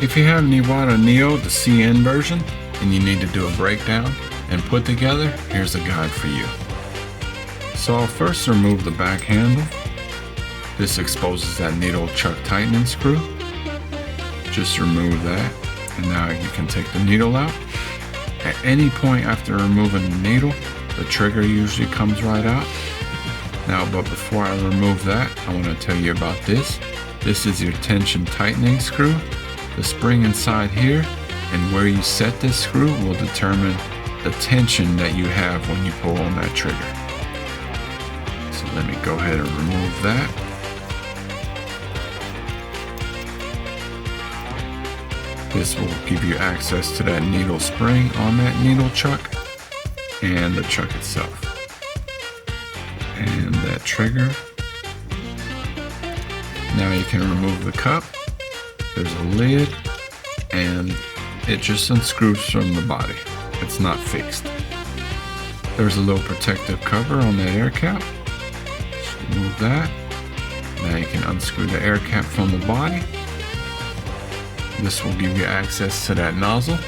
If you have an Iwata NEO, the CN version, and you need to do a breakdown and put together, here's a guide for you. So I'll first remove the back handle. This exposes that needle chuck tightening screw. Just remove that, and now you can take the needle out. At any point after removing the needle, the trigger usually comes right out. Now, but before I remove that, I want to tell you about this. This is your tension tightening screw. The spring inside here and where you set this screw will determine the tension that you have when you pull on that trigger. So let me go ahead and remove that. This will give you access to that needle spring on that needle chuck and the chuck itself. And that trigger. Now you can remove the cup. There's a lid and it just unscrews from the body. It's not fixed. There's a little protective cover on that air cap. Just remove that. Now you can unscrew the air cap from the body. This will give you access to that nozzle.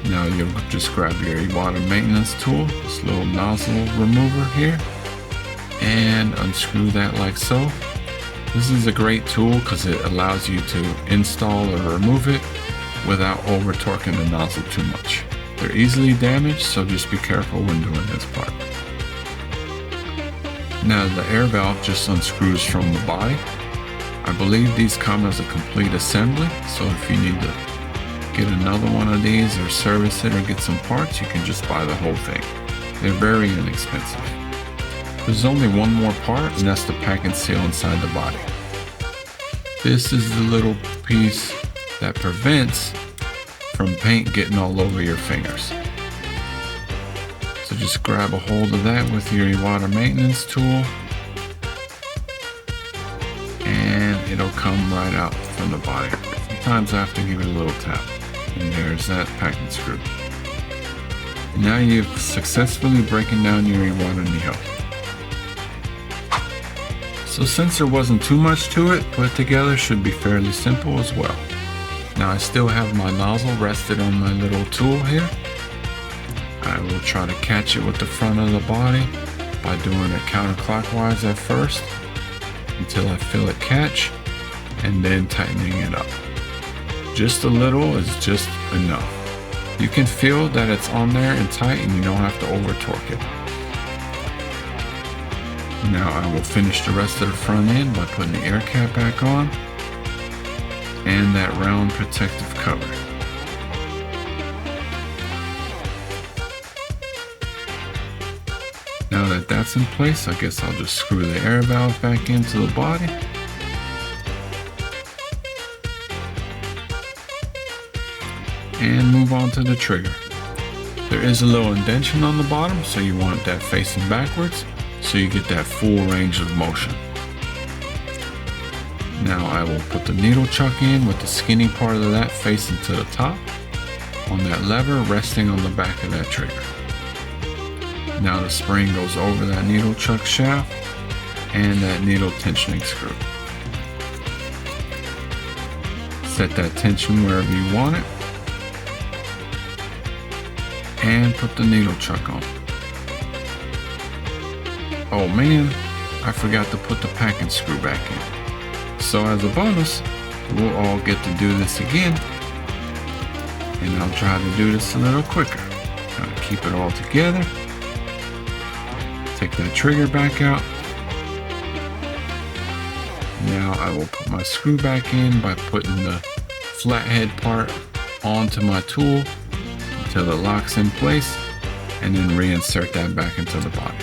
Now you'll just grab your Iwata maintenance tool, this little nozzle remover here, and unscrew that like so. This is a great tool because it allows you to install or remove it without over torquing the nozzle too much. They're easily damaged, so just be careful when doing this part. Now the air valve just unscrews from the body. I believe these come as a complete assembly, so if you need to get another one of these or service it or get some parts, you can just buy the whole thing. They're very inexpensive. There's only one more part, and that's the pack and seal inside the body. This is the little piece that prevents from paint getting all over your fingers. So just grab a hold of that with your Iwata maintenance tool, and it'll come right out from the body. Sometimes I have to give it a little tap. And there's that packing screw. And now you've successfully broken down your Iwata NEO. So since there wasn't too much to it, put together should be fairly simple as well. Now I still have my nozzle rested on my little tool here. I will try to catch it with the front of the body by doing it counterclockwise at first until I feel it catch, and then tightening it up. Just a little is just enough. You can feel that it's on there and tight, and you don't have to over torque it. Now I will finish the rest of the front end by putting the air cap back on and that round protective cover. Now that that's in place, I guess I'll just screw the air valve back into the body. And move on to the trigger. There is a little indentation on the bottom, so you want that facing backwards so you get that full range of motion. Now I will put the needle chuck in with the skinny part of that facing to the top on that lever resting on the back of that trigger. Now the spring goes over that needle chuck shaft and that needle tensioning screw. Set that tension wherever you want it and put the needle chuck on. Oh man, I forgot to put the packing screw back in. So as a bonus, we'll all get to do this again, and I'll try to do this a little quicker. Try to keep it all together. Take that trigger back out. Now I will put my screw back in by putting the flathead part onto my tool until it locks in place, and then reinsert that back into the body.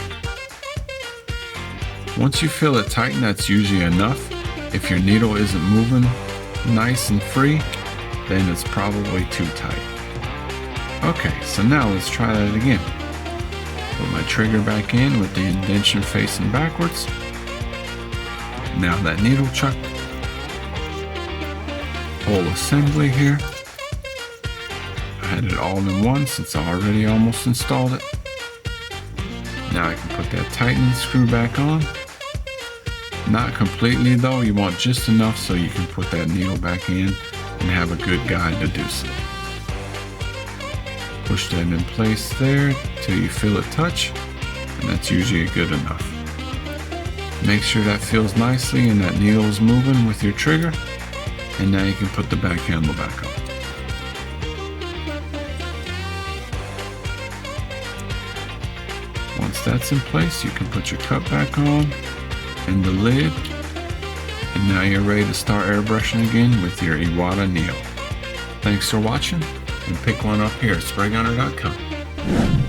Once you feel it tighten, that's usually enough. If your needle isn't moving nice and free, then it's probably too tight. Okay, so now let's try that again. Put my trigger back in with the indentation facing backwards. Now that needle chuck, whole assembly here. I had it all in one since I already almost installed it. Now I can put that tightening screw back on. Not completely though, you want just enough so you can put that needle back in and have a good guide to do so. Push that in place there till you feel it touch, and that's usually good enough. Make sure that feels nicely and that needle is moving with your trigger, and now you can put the back handle back on. Once that's in place, you can put your cup back on and the lid, and now you're ready to start airbrushing again with your Iwata NEO. Thanks for watching, and pick one up here at spraygunner.com.